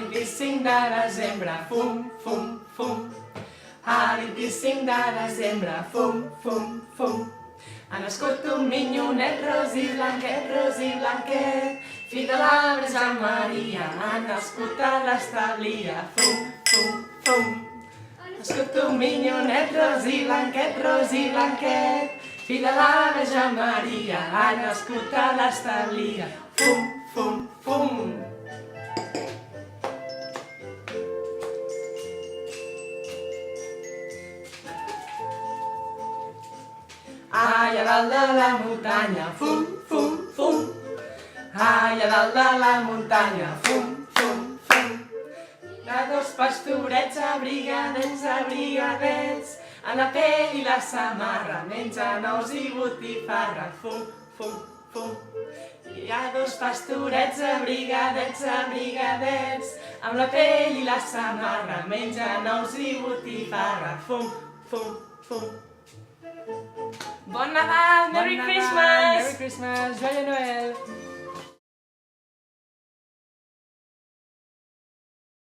el 25 de desembre, fum, fum, fum. El 25 de desembre, fum, fum, fum. Ha nascut un minyonet ros i blanquet, fill de la Verge Maria, ha nascut a l'establia, fum, fum, fum. Ha nascut un minyonet ros i blanquet, fill de la Verge Maria, ha nascut a l'establia, fum, fum, fum. Ai, a dalt de la muntanya, fum, fum, fum. Ai, a dalt de la muntanya, fum, fum, fum. Hi ha dos pastorets abrigadets, en la pell i la samarra, mengen ous i botifarra, fum, fum, fum. Hi ha dos pastorets abrigadets, amb la pell i la samarra, mengen ous i botifarra, fum, fum, fum. Bon Nadal! Merry Christmas! Merry Christmas! Joyeux Noël!